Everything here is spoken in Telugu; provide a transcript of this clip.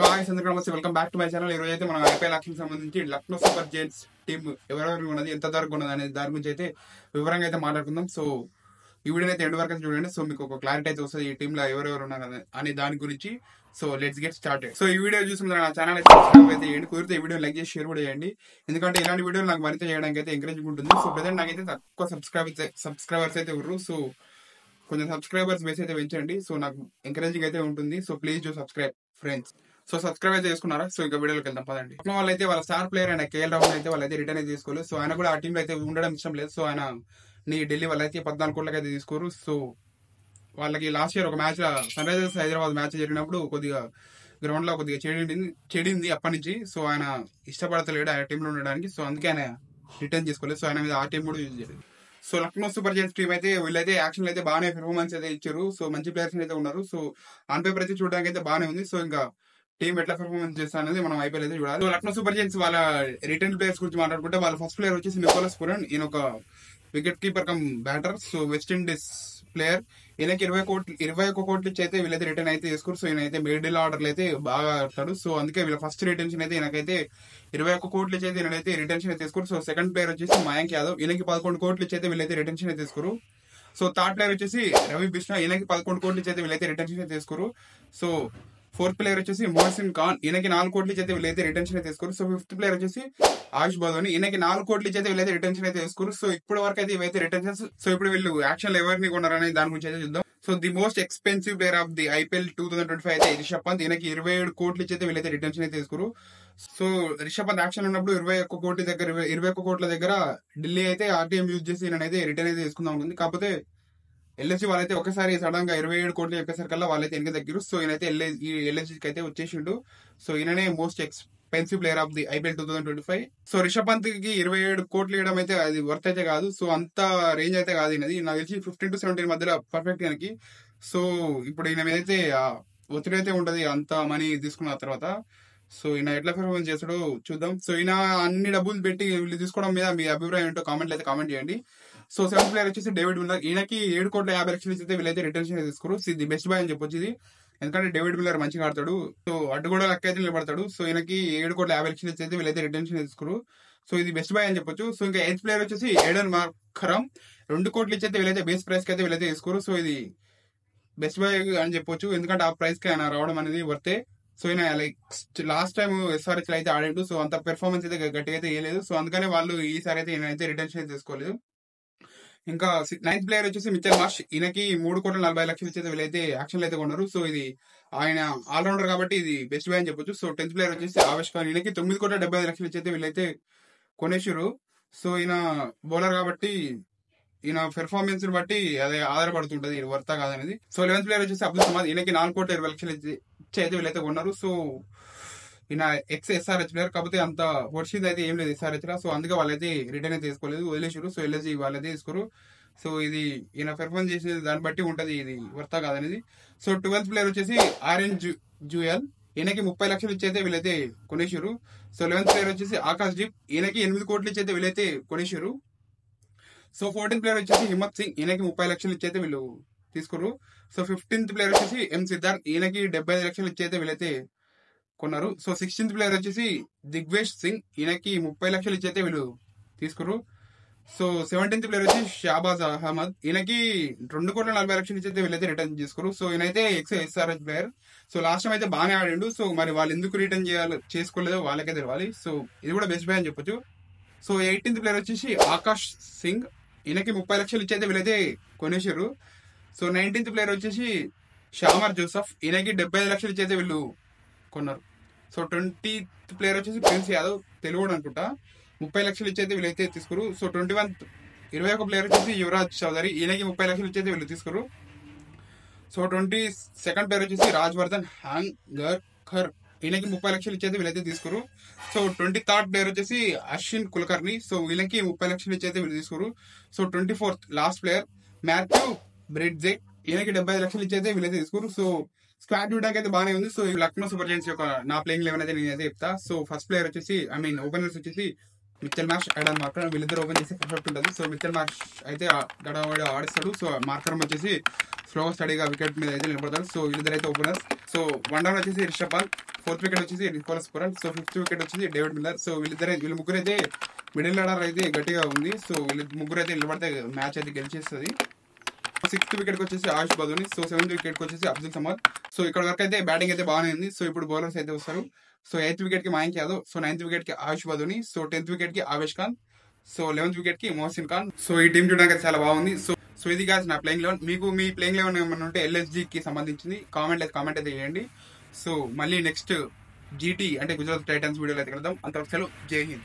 హాయ్ అందరికీ నమస్తే, welcome back to my channel. ఈ రోజు అయితే మనం ఐపీఎల్ యాక్షన్ సంబంధించి లక్నో సూపర్ జైంట్స్ టీమ్ ఎవరెవరు ఉన్నది, ఎంత ధరకు ఉన్నది అనే దాని గురించి అయితే వివరంగా అయితే మాట్లాడుకుందాం. సో ఈ వీడియో అయితే ఎండ్ వరకు అయితే చూడండి. సో మీకు ఒక క్లారిటీ అయితే వస్తుంది ఈ టీమ్ లో ఎవరెవరు ఉన్నారు అనే దాని గురించి. So let's get started. So ఈ వీడియో చూసి నా ఛానల్ అయితే సబ్స్క్రైబ్ అయితే చేయండి, కుదిరితే ఈ వీడియో లైక్ చేసి షేర్ కూడా చేయండి. ఎందుకంటే ఇలాంటి వీడియోలు నాకు మరింత చేయడానికి అయితే ఎంకరేజింగ్ ఉంటుంది. సో ప్రజెంట్ నాకైతే తక్కువ సబ్స్క్రైబర్స్ అయితే ఉన్నారు. సో కొంచెం సబ్స్క్రైబర్స్ బేస్ అయితే పెంచండి. సో నాకు ఎంకరేజింగ్ అయితే ఉంటుంది. So please do subscribe friends. So subscribe అయితే చేసుకున్నారా? సో ఇంకా వీడియోకి వెళ్దాం పదండి. వాళ్ళైతే వాళ్ళ స్టార్ ప్లేయర్ అయిన కేఎల్ రాహుల్ అయితే వాళ్ళైతే రిటర్న్ అయితే తీసుకోలేదు. సో ఆయన కూడా ఆ టీంలో అయితే ఉండడం ఇష్టం లేదు. సో ఆయన ఢిల్లీ వాళ్ళైతే 14 కోట్లకి అయితే తీసుకోరు. సో వాళ్ళకి లాస్ట్ ఇయర్ ఒక match Sunrisers Hyderabad match జరిగినప్పుడు కొద్దిగా గ్రౌండ్ లో కొద్దిగా చెడింది అప్పటి నుంచి. సో ఆయన ఇష్టపడతలేడు ఆ టీంలో ఉండడానికి. సో అందుకే ఆయన రిటర్న్ చేసుకోలేదు. సో ఆయన మీద ఆ టీం కూడా యూజ్ చేయలేదు. So Lucknow super Giants team అయితే వీళ్ళైతే యాక్షన్ అయితే బాగానే పెర్ఫార్మెన్స్ అయితే ఇచ్చారు. సో మంచి ప్లేయర్స్ అయితే ఉన్నారు. సో ఆన్ పేపర్ అయితే చూడడానికి అయితే బాగానే ఉంది. సో ఇంకా టీం ఎట్లా పెర్ఫార్మెన్స్ చేస్తా అనేది మనం ఐపీఎల్ అయితే చూడాలి. సో లక్నో సూపర్ జైంట్స్ వాళ్ళ రిటర్న్ ప్లేయర్స్ గురించి మాట్లాడుకుంటే వాళ్ళ ఫస్ట్ ప్లేయర్ వచ్చేసి నికోలస్ పురన్. ఈయన ఒక wicket keeper cum batter. So west Indies player. ఈయనకి 21 కోట్లు ఇచ్చి అయితే వీళ్ళైతే రిటర్న్ అయితే చేసుకోరు. సో ఈయన అయితే మిడిల్ ఆర్డర్లు అయితే బాగా ఆడతాడు. సో అందుకే వీళ్ళ ఫస్ట్ రిటెన్షన్ అయితే ఈయనకైతే 21 కోట్లు ఇచ్చి అయితే ఈయనైతే రిటెన్షన్ అయితే తీసుకోరు. సో సెకండ్ ప్లేయర్ వచ్చేసి మయాంక్ యాదవ్. ఈయనకి 11 కోట్లు ఇచ్చి అయితే వీళ్ళైతే రిటెన్షన్ అయితే తీసుకోరు. సో థర్డ్ ప్లేయర్ వచ్చేసి రవి బిష్ణా. ఈయనకి 11 కోట్లు ఇచ్చి అయితే వీళ్ళైతే రిటెన్షన్ అయితే తీసుకోరు. సో ఫోర్త్ ప్లేయర్ వచ్చేసి మొహసిన్ ఖాన్. ఈయనకి 4 కోట్లు ఇచ్చి అయితే వీళ్ళైతే రిటెన్షన్ అయితే తీసుకోరు. సో ఫిఫ్త్ ప్లేయర్ వచ్చేసి ఆయుష్ బదోని. ఈయనకి 4 కోట్లు ఇచ్చి అయితే వీళ్ళైతే రిటెన్షన్ అయితే తీసుకోరు. సో ఇప్పటి వరకు అయితే ఇవైతే రిటెన్షన్స్. సో ఇప్పుడు వీళ్ళు యాక్షన్ లో ఎవరిని కొన్నారనే దాని గురించి అయితే చూద్దాం. So the most expensive player of the IPL 2025 అయితే రిషబ్ పంత్. ఈయనకి 27 కోట్లు ఇచ్చి అయితే వీళ్ళైతే రిటెన్షన్ అయితే తీసుకోరు. సో రిషబ్ పంత్ యాక్షన్ ఉన్నప్పుడు 21 కోట్ల దగ్గర ఢిల్లీ అయితే ఆర్టీఎం యూజ్ చేసి ఈయనైతే రిటర్న్ అయితే తీసుకుందాం ఉంటుంది. కాకపోతే ఎల్ఎస్జీ వాళ్ళైతే ఒకసారి సడన్ గా 27 కోట్లు చెప్పేసరి కల్లా వాళ్ళైతే వెనక దగ్గర. సో ఈయనైతే ఎల్ఎస్జీకి అయితే వచ్చేసిండు. సో ఈయననే most expensive player of the IPL 2025. So Rishabh Pant కి 27 కోట్లు ఇవ్వడం అయితే అది వర్త్ అయితే కాదు. సో అంత రేంజ్ అయితే కాదు ఈయనది. నాకు తెలిసి 15 to 17 మధ్యలో పర్ఫెక్ట్ ఈయనకి. సో ఇప్పుడు ఈయన మీద అయితే ఒత్తిడి అయితే ఉంటది అంత మనీ తీసుకున్న తర్వాత. సో ఈయన ఎట్లా పెర్ఫార్మెన్స్ చేస్తాడో చూద్దాం. సో ఈయన అన్ని డబ్బులు పెట్టి వీళ్ళు తీసుకోవడం మీద మీ అభిప్రాయం ఏంటో కామెంట్లు అయితే కామెంట్ చేయండి. సో సెవెంత్ ప్లేయర్ వచ్చేసి డేవిడ్ మిల్లర్. ఈయనకి 7,50,00,000 ఇస్తే వీళ్ళైతే రిటర్న్ తీసుకోరు. ఇది బెస్ట్ బాయ్ అని చెప్పొచ్చు ఇది. ఎందుకంటే డేవిడ్ మిల్లర్ మంచిగా ఆడతాడు. సో అడ్డు కూడా లెక్క అయితే నిలబడతాడు. సో ఈయనకి 7,50,00,000 ఇస్తే వీళ్ళైతే రిటర్న్ తీసుకోరు. సో ఇది బెస్ట్ బాయ్ అని చెప్పొచ్చు. సో ఇంకా ఎయిత్ ప్లేయర్ వచ్చేసి ఏడెన్ మార్కరమ్. 2 కోట్లు ఇచ్చి వీళ్ళైతే బేస్ ప్రైస్ కి అయితే వీళ్ళైతే తీసుకోరు. సో ఇది బెస్ట్ బాయ్ అని చెప్పొచ్చు. ఎందుకంటే ఆ ప్రైస్ కి ఆయన రావడం అనేది వర్తే. సో ఈయన లైక్ లాస్ట్ టైం ఎస్ఆర్హెచ్ లో అయితే ఆడాడు. సో అంత పెర్ఫార్మెన్స్ అయితే గట్టిగా అయితే వేయలేదు. సో అందుకనే వాళ్ళు ఈసారి అయితే ఈయన అయితే రిటెన్షన్ తీసుకోలేదు. ఇంకా నైన్త్ ప్లేయర్ వచ్చేసి మిచెల్ మార్ష్. ఈయనకి 3,40,00,000 ఇచ్చేది వీళ్ళైతే యాక్షన్ అయితే కొన్నారు. సో ఇది ఆయన ఆల్రౌండర్ కాబట్టి ఇది బెస్ట్ బై అని చెప్పొచ్చు. సో 10th ప్లేయర్ వచ్చేసి ఆవేష్ ఖాన్. ఈయనకి 9,75,00,000 ఇచ్చేది వీళ్ళైతే కొనేసారు. సో ఈయన బౌలర్ కాబట్టి ఈయన పెర్ఫార్మెన్స్ బట్టి అదే ఆధారపడుతుంటది ఇది వర్తా కాదనేది. సో 11th ప్లేయర్ వచ్చేసి అబ్దుల్ సమాద్. ఈయనకి 4,20,00,000 ఇచ్చి అయితే వీళ్ళైతే కొన్నారు. సో ఈయన ఎస్ఆర్హెచ్ ప్లేయర్ కాకపోతే అంత పొడిచింది అయితే ఏం లేదు ఎస్ఆర్హెచ్ లా. సో అందుకే వాళ్ళైతే రిటర్న్ అయితే తీసుకోలేదు, వదిలేసారు. సో ఎల్ఎస్జీ వాళ్ళైతే తీసుకోరు. సో ఇది ఈయన పెర్ఫార్మెన్స్ చేసే దాన్ని బట్టి ఉంటది ఇది వర్తా కాదనేది. సో 12th ప్లేయర్ వచ్చేసి ఆరెంజ్ జూయల్. ఈయనకి 30,00,000 ఇచ్చైతే వీళ్ళైతే కొనేసారు. సో 11th ప్లేయర్ వచ్చేసి ఆకాష్ దీప్. ఈయనకి 8 కోట్లు ఇచ్చైతే వీళ్ళైతే కొనేసారు. సో 14th ప్లేయర్ వచ్చేసి హిమ్మత్ సింగ్. ఈయనకి 30,00,000 ఇచ్చైతే వీళ్ళు తీసుకోరు. సో 15th ప్లేయర్ వచ్చేసి ఎం సిద్ధార్థ్. ఈయనకి 75,00,000 ఇచ్చైతే వీళ్ళైతే కొన్నారు. సో 16th ప్లేయర్ వచ్చేసి దిగ్వేష్ సింగ్. ఈయనకి 30,00,000 ఇచ్చైతే వీళ్ళు తీసుకురు. సో 17th ప్లేయర్ వచ్చి షాబాజ్ అహ్మద్. ఈయనకి 2,40,00,000 ఇచ్చైతే వీళ్ళైతే రిటర్న్ చేసుకోరు. సో ఈయనైతే SRH player. So last time అయితే బాగానే ఆడిండు. సో మరి వాళ్ళు ఎందుకు రిటర్న్ చేసుకోలేదో వాళ్ళకే తెలియాలి. సో ఇది కూడా బెస్ట్ బై అని చెప్పొచ్చు. సో 18th ప్లేయర్ వచ్చేసి ఆకాష్ సింగ్. ఈయనకి 30,00,000 ఇచ్చైతే వీళ్ళైతే కొనేసారు. సో 19th ప్లేయర్ వచ్చేసి షామర్ జోసఫ్. ఈయనకి 75,00,000 ఇచ్చైతే వీళ్ళు కొన్నారు. సో 20th ప్లేయర్ వచ్చేసి ప్రిన్స్ యాదవ్, తెలుగు అనుకుంటా. 30,00,000 ఇచ్చైతే వీళ్ళైతే తీసుకోరు. సో 21 ప్లేయర్ వచ్చేసి యువరాజ్ చౌదరి. ఈయనకి 30,00,000 ఇచ్చైతే వీళ్ళు తీసుకోరు. సో 22nd ప్లేయర్ వచ్చేసి రాజ్వర్ధన్ హ్యాంగర్కర్. ఈయనకి 30,00,000 ఇచ్చైతే వీళ్ళైతే తీసుకోరు. సో 23rd ప్లేయర్ వచ్చేసి అశ్విన్ కులకర్ణి. సో వీళ్ళకి 30,00,000 ఇచ్చైతే వీళ్ళు తీసుకోరు. So 24th last player Matthew Breetzke. ఈయనకి 75,00,000 ఇచ్చైతే వీళ్ళైతే తీసుకోరు. సో స్క్వాడ్ చూడడానికి అయితే బాగానే ఉంది. సో లక్నో సూపర్ జైంట్స్ యొక్క నా ప్లేయింగ్ 11 అయితే నేనైతే చెప్తా. సో ఫస్ట్ ప్లేయర్ వచ్చేసి ఓపెనర్స్ వచ్చేసి మిచెల్ మార్ష్, యాడన్ మార్కర్ వీళ్ళిద్దరు ఓపెన్ చేసి పర్ఫెక్ట్ ఉంటుంది. సో మిచెల్ మార్ష్ అయితే గడవాడి ఆడిస్తాడు. సో మార్కర్ వచ్చేసి స్లో స్టడీగా వికెట్ మీద అయితే నిలబడతారు. సో వీళ్ళిద్దరు అయితే ఓపెనర్స్. సో 1 డౌన్ వచ్చేసి రిషబ్ పంత్, 4th వికెట్ వచ్చేసి Nicholas Pooran, so 5th wicket వచ్చేసి డేవిడ్ మిల్లర్. సో వీళ్ళ ముగ్గురు అయితే మిడిల్ ఆర్డర్ అయితే గట్టిగా ఉంది. సో వీళ్ళ ముగ్గురు అయితే నిలబడితే మ్యాచ్ అయితే గెలిచేస్తుంది. 6th వికెట్ వచ్చేసి ఆయుష్ బదోని, సో 7th వికెట్ వచ్చేసి అబ్దుల్ సమద్. సో ఇక్కడ వరకు అయితే బ్యాటింగ్ అయితే బాగానే ఉంది. సో ఇప్పుడు బౌలర్స్ అయితే వస్తారు. సో 8th వికెట్ కి Mayank Yadav, so 9th wicket కి ఆయుష్ బదోని, సో 10th వికెట్ కి Avesh Khan, so 11th wicket కి మోహసిన్ ఖాన్. సో ఈ టీం చూడడానికి చాలా బాగుంది. సో ఇది గాస్ నా ప్లేయింగ్ 11. మీకు మీ ప్లేయింగ్ 11 ఏమన్నా ఉంటే LSG కి సంబంధించింది కామెంట్ అయితే చేయండి. సో మళ్ళీ నెక్స్ట్ GT అంటే గుజరాత్ టైటన్స్ వీడియోలో అయితే కలుద్దాం. అంతవరకు సెలవు. జై హింద్.